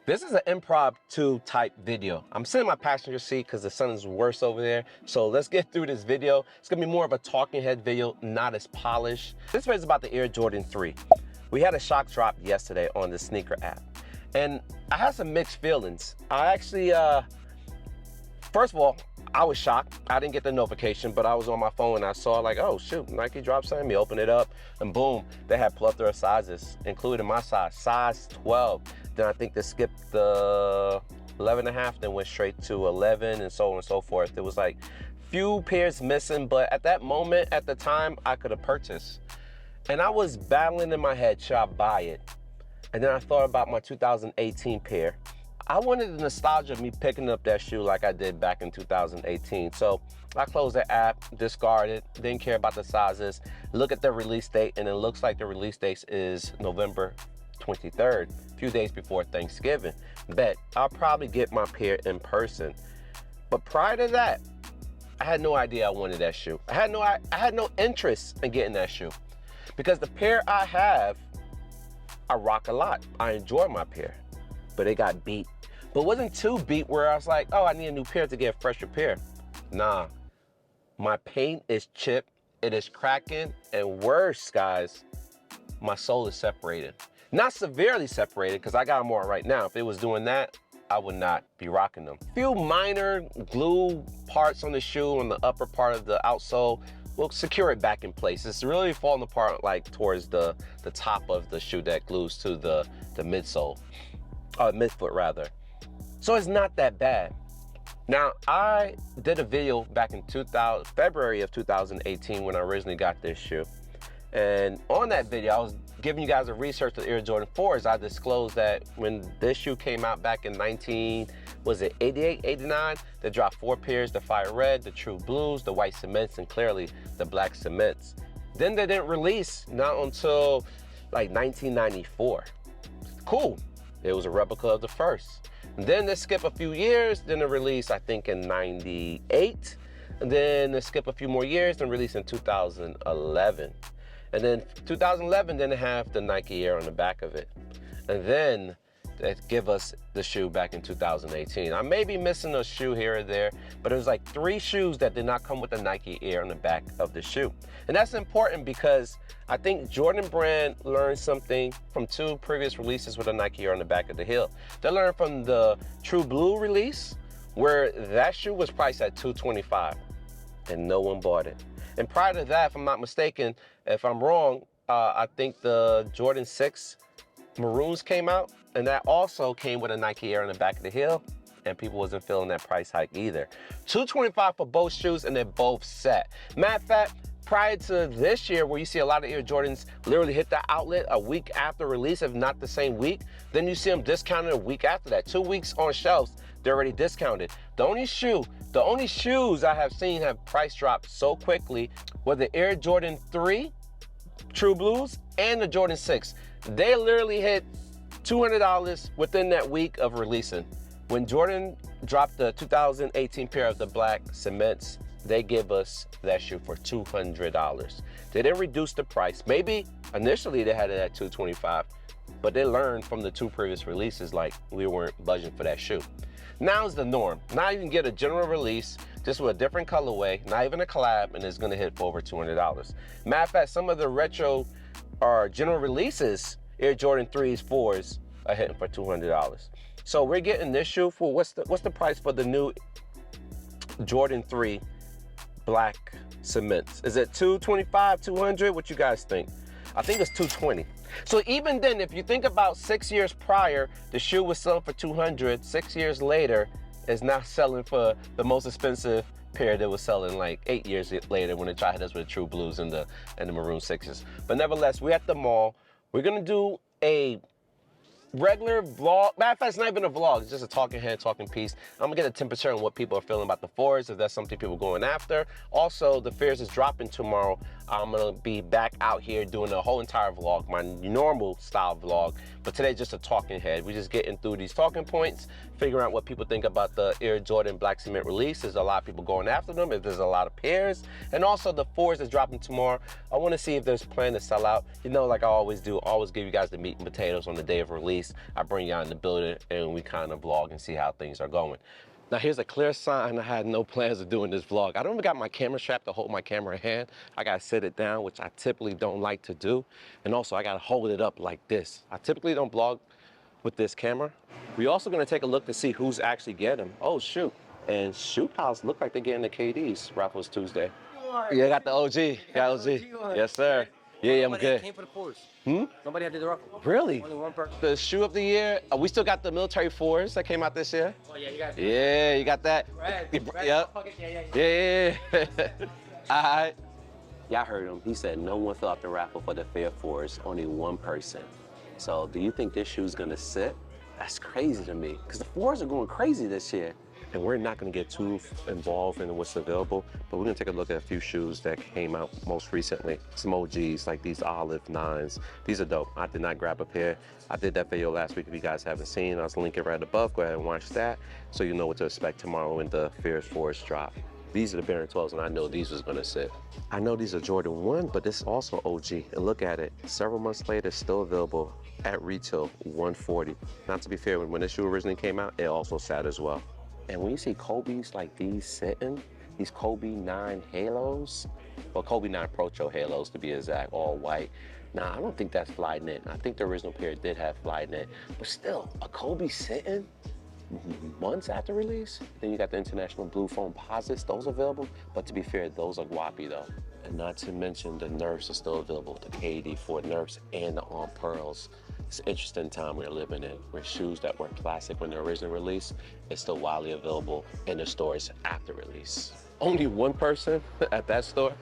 This is an impromptu type video. I'm sitting in my passenger seat because the sun is worse over there. So let's get through this video. It's gonna be more of a talking head video, not as polished. This video is about the Air Jordan 3. We had a shock drop yesterday on the sneaker app. And I had some mixed feelings. I actually, first of all, I was shocked. I didn't get the notification, but I was on my phone and I saw like, oh shoot, Nike dropped something. Me open it up and boom, they had plethora of sizes, including my size 12. Then I think they skipped the 11.5, then went straight to 11 and so on and so forth. There was like few pairs missing, but at that moment, at the time, I could have purchased. And I was battling in my head, should I buy it? And then I thought about my 2018 pair. I wanted the nostalgia of me picking up that shoe like I did back in 2018. So I closed the app, discarded, didn't care about the sizes, look at the release date, and it looks like the release date is November 23rd, a few days before Thanksgiving. Bet I'll probably get my pair in person. But prior to that, I had no idea I wanted that shoe. I had no interest in getting that shoe because the pair I have, I rock a lot. I enjoy my pair, but it got beat. But wasn't too beat where I was like, oh, I need a new pair to get a fresher pair. Nah, my paint is chipped, it is cracking, and worse, guys, my sole is separated. Not severely separated, because I got them on right now. If it was doing that, I would not be rocking them. Few minor glue parts on the shoe on the upper part of the outsole will secure it back in place. It's really falling apart like towards the top of the shoe that glues to the midsole, midfoot rather. So it's not that bad. Now, I did a video back in February of 2018 when I originally got this shoe. And on that video, I was giving you guys a research of the Air Jordan 4s. I disclosed that when this shoe came out back in 88, 89, they dropped 4 pairs, the fire red, the true blues, the white cements, and clearly the black cements. Then they didn't release not until like 1994. Cool, it was a replica of the first. And then they skip a few years, then they release I think in 98, and then they skip a few more years, then release in 2011. And then 2011, then they have the Nike Air on the back of it. And then they give us the shoe back in 2018. I may be missing a shoe here or there, but it was like 3 shoes that did not come with the Nike Air on the back of the shoe. And that's important because I think Jordan brand learned something from 2 previous releases with a Nike Air on the back of the heel. They learned from the True Blue release, where that shoe was priced at $225 and no one bought it. And prior to that, if I'm not mistaken, if I'm wrong, I think the Jordan 6 Maroons came out, and that also came with a Nike Air on the back of the heel, and people wasn't feeling that price hike either. $225 for both shoes, and they're both set. Matter of fact, prior to this year, where you see a lot of Air Jordans literally hit the outlet a week after release, if not the same week, then you see them discounted a week after that. 2 weeks on shelves, they're already discounted. The only shoes I have seen have price dropped so quickly were the Air Jordan 3 True Blues and the Jordan 6. They literally hit $200 within that week of releasing. When Jordan dropped the 2018 pair of the black cements, they give us that shoe for $200. They didn't reduce the price. Maybe initially they had it at $225, but they learned from the 2 previous releases like we weren't budgeting for that shoe. Now is the norm. Now you can get a general release just with a different colorway, not even a collab, and it's gonna hit for over $200. Matter of fact, some of the retro or general releases, Air Jordan 3s, 4s, are hitting for $200. So we're getting this shoe for, what's the price for the new Jordan 3 black cements? Is it $225, $200? What you guys think? I think it's $220. So even then, if you think about 6 years prior, the shoe was selling for $200. 6 years later, it's now selling for the most expensive pair that was selling like 8 years later when they tried us with the True Blues and the Maroon 6s. But nevertheless, we're at the mall. We're gonna do a regular vlog. Matter of fact, it's not even a vlog, it's just a talking head, talking piece. I'm gonna get a temperature on what people are feeling about the 4s, if that's something people are going after. Also, the fares is dropping tomorrow. I'm gonna be back out here doing a whole entire vlog, my normal style vlog. But today, just a talking head. We're just getting through these talking points, figuring out what people think about the Air Jordan Black Cement release. There's a lot of people going after them, if there's a lot of pairs. And also the 4s that's dropping tomorrow. I wanna see if there's a plan to sell out. You know, like I always do, always give you guys the meat and potatoes on the day of release. case I bring y'all in the building and we kind of vlog and see how things are going. Now here's a clear sign I had no plans of doing this vlog. I don't even got my camera strap to hold my camera in hand. I gotta sit it down, which I typically don't like to do. And also I gotta hold it up like this. I typically don't vlog with this camera. We're also gonna take a look to see who's actually getting them. Oh shoot, and Shoot House look like they're getting the KDs, Raffles Tuesday. Yeah, got the OG, got OG. Yes sir. Yeah, I'm good. Came for the fours. Hmm? Nobody had to do the raffle. Really? Only one person. The shoe of the year, we still got the military 4s that came out this year. Oh yeah, you got it. Yeah, you got that? Red. Yep. Yeah. All right. Y'all heard him. He said no one filled out the raffle for the Fair 4s, only one person. So do you think this shoe's gonna sit? That's crazy to me, because the 4s are going crazy this year. And we're not gonna get too involved in what's available, but we're gonna take a look at a few shoes that came out most recently. Some OGs, like these Olive 9s. These are dope. I did not grab a pair. I did that video last week if you guys haven't seen. I'll link it right above. Go ahead and watch that so you know what to expect tomorrow when the Fierce 4s drop. These are the Baron 12s, and I know these was gonna sit. I know these are Jordan 1, but this is also OG. And look at it, several months later, still available at retail, $140. Not to be fair, when this shoe originally came out, it also sat as well. And when you see Kobe's like these sitting, these Kobe 9 halos, or Kobe 9 Procho halos to be exact, all white. Now, I don't think that's fly knit. I think the original pair did have fly knit, but still, a Kobe sitting months after release. Then you got the International Blue Foam Posits, those available. But to be fair, those are guappy though. And not to mention the Nerfs are still available, the KD4 Nerfs and the On Pearls. It's an interesting time we're living in, where shoes that were classic when they were originally released is still widely available in the stores after release. Only one person at that store.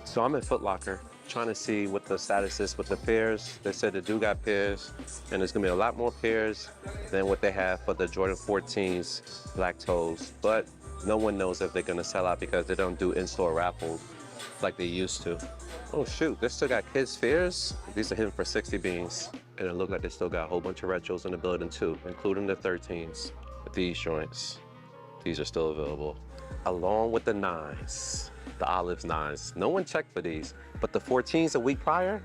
So I'm in Foot Locker trying to see what the status is with the pairs. They said they do got pairs, and there's gonna be a lot more pairs than what they have for the Jordan 14s Black Toes. But no one knows if they're gonna sell out because they don't do in-store raffles like they used to. Oh shoot, they still got kids' fairs. These are hitting for 60 beans. And it looks like they still got a whole bunch of retros in the building too, including the 13s. These joints, these are still available. Along with the 9s, the Olive 9s. No one checked for these, but the 14s a week prior,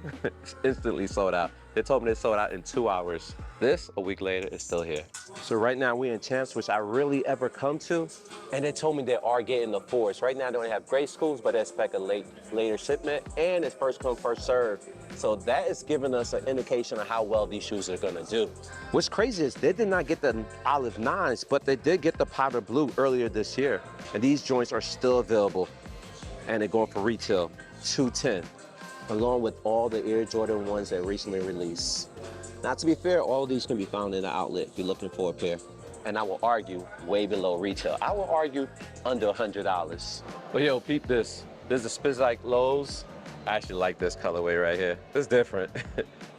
instantly sold out. They told me they sold out in 2 hours. This, a week later, is still here. So right now we're in Champs, which I rarely ever come to, and they told me they are getting the 4s. Right now they only have grade schools, but they expect a later shipment, and it's first come, first serve. So that is giving us an indication of how well these shoes are gonna do. What's crazy is they did not get the Olive 9s, but they did get the powder blue earlier this year. And these joints are still available, and they're going for retail, $210. Along with all the Air Jordan 1s that recently released. Not to be fair, all of these can be found in the outlet if you're looking for a pair. And I will argue way below retail. I will argue under $100. But yo, peep this. There's a Spizike Lows. I actually like this colorway right here. It's different.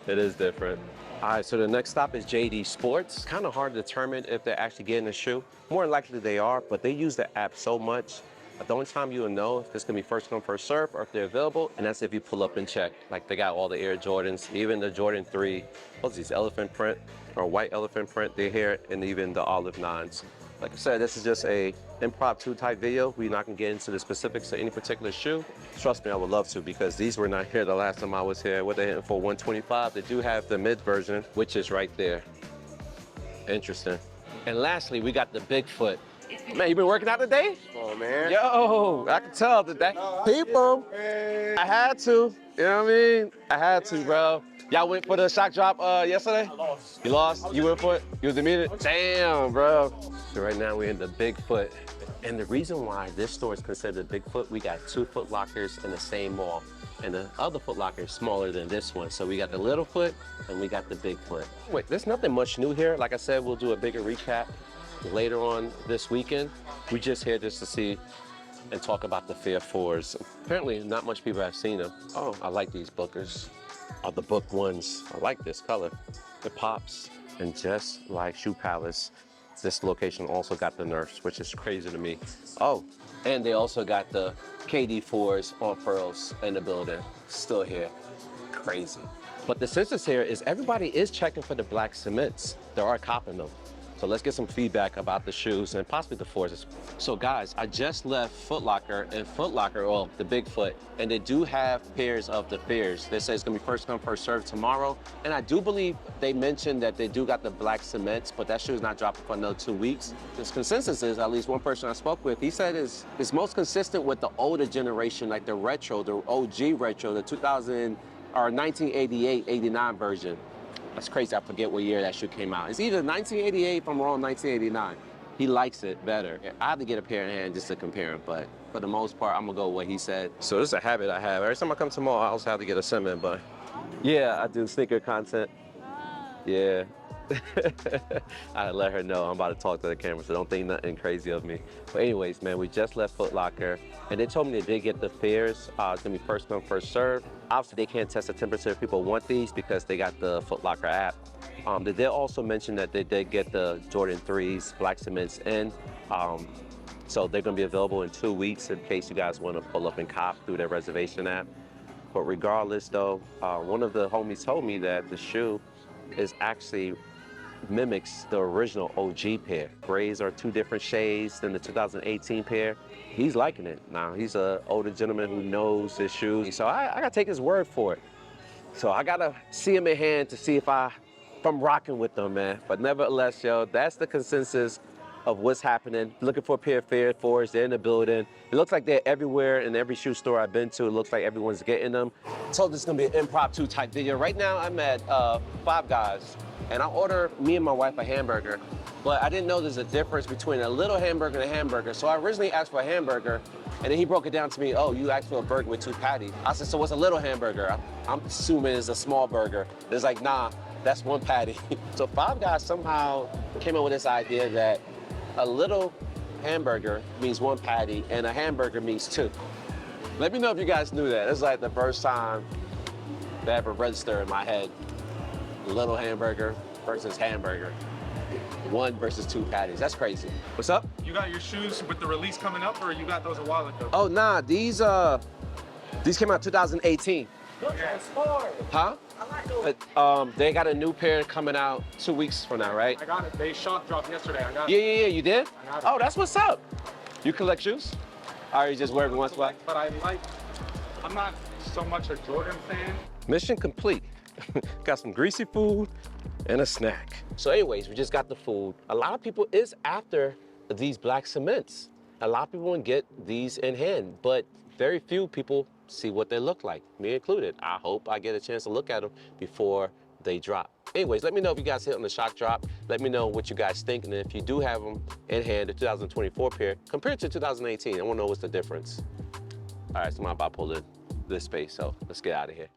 It is different. All right, so the next stop is JD Sports. Kind of hard to determine if they're actually getting a shoe. More than likely they are, but they use the app so much. The only time you'll know if it's gonna be first come, first serve, or if they're available, and that's if you pull up and check. Like they got all the Air Jordans, even the Jordan 3, what's these, elephant print, or white elephant print, they're here, and even the Olive 9s. Like I said, this is just a impromptu type video. We're not gonna get into the specifics of any particular shoe. Trust me, I would love to, because these were not here the last time I was here. What they're hitting for, 125. They do have the mid version, which is right there. Interesting. And lastly, we got the Bigfoot. Man, you been working out today? Oh, man. Yo, I can tell today. People, I had to. You know what I mean? I had to, bro. Y'all went for the shock drop yesterday? I lost. You lost? You went for it? You was demeaned? Damn, bro. So right now we're in the Bigfoot. And the reason why this store is considered Bigfoot, we got 2 Foot Lockers in the same mall. And the other Foot Locker is smaller than this one. So we got the Little Foot and we got the Bigfoot. Wait, there's nothing much new here. Like I said, we'll do a bigger recap later on this weekend. We just here just to see and talk about the Fair 4s. Apparently not much people have seen them. Oh, I like these Bookers. Oh, the Book 1s. I like this color. It pops. And just like Shoe Palace, this location also got the Nerfs, which is crazy to me. Oh, and they also got the KD4s on Pearls in the building. Still here. Crazy. But the census here is everybody is checking for the black cements. They are copping them. So let's get some feedback about the shoes and possibly the fours. So guys, I just left Foot Locker, and Foot Locker, well, the Bigfoot, and they do have pairs of the Fears. They say it's gonna be first come, first served tomorrow. And I do believe they mentioned that they do got the black cements, but that shoe is not dropping for another 2 weeks. This consensus is, at least one person I spoke with, he said it's most consistent with the older generation, like the retro, the OG retro, the 2000 or 1988, 89 version. That's crazy, I forget what year that shoe came out. It's either 1988, if I'm wrong, 1989. He likes it better. I have to get a pair in hand just to compare them, but for the most part, I'm gonna go with what he said. So this is a habit I have. Every time I come to the mall, I also have to get a Simmons, but yeah, I do sneaker content. Yeah. I let her know I'm about to talk to the camera, so don't think nothing crazy of me. But anyways, man, we just left Foot Locker, and they told me they did get the Fears. It's gonna be first come, first serve. Obviously, they can't test the temperature if people want these because they got the Foot Locker app. They did also mention that they did get the Jordan 3s, black cements in. So they're gonna be available in 2 weeks in case you guys wanna pull up and cop through their reservation app. But regardless though, one of the homies told me that the shoe is actually mimics the original OG pair. Grays are 2 different shades than the 2018 pair. He's liking it. Now, he's an older gentleman who knows his shoes, so I gotta take his word for it. So I gotta see him in hand to see if I'm rocking with them, man. But nevertheless, yo, that's the consensus of what's happening. Looking for a pair of Fear 4s, they're in the building. It looks like they're everywhere in every shoe store I've been to. It looks like everyone's getting them. So this is gonna be an impromptu type video. Right now, I'm at Five Guys. And I ordered me and my wife a hamburger, but I didn't know there's a difference between a little hamburger and a hamburger. So I originally asked for a hamburger, and then he broke it down to me, oh, you asked for a burger with 2 patties. I said, so what's a little hamburger? I'm assuming it's a small burger. It's like, nah, that's 1 patty. So Five Guys somehow came up with this idea that a little hamburger means 1 patty, and a hamburger means 2. Let me know if you guys knew that. It's like the first time that ever registered in my head. Little hamburger versus hamburger. 1 versus 2 patties. That's crazy. What's up? You got your shoes with the release coming up, or you got those a while ago? Oh, nah, these came out 2018. Yes. Huh? They got a new pair coming out 2 weeks from now, right? I got it. They shock dropped yesterday. I got it. Yeah, you did? I got it. Oh, that's what's up. You collect shoes? Or you just wear every once in a while? But I'm not so much a Jordan fan. Mission complete. Got some greasy food and a snack. So anyways, we just got the food. A lot of people is after these black cements. A lot of people want to get these in hand, but very few people see what they look like, me included. I hope I get a chance to look at them before they drop. Anyways, let me know if you guys hit on the shock drop. Let me know what you guys think, and if you do have them in hand, the 2024 pair, compared to 2018, I want to know what's the difference. All right, so I'm about to pull in this space, so let's get out of here.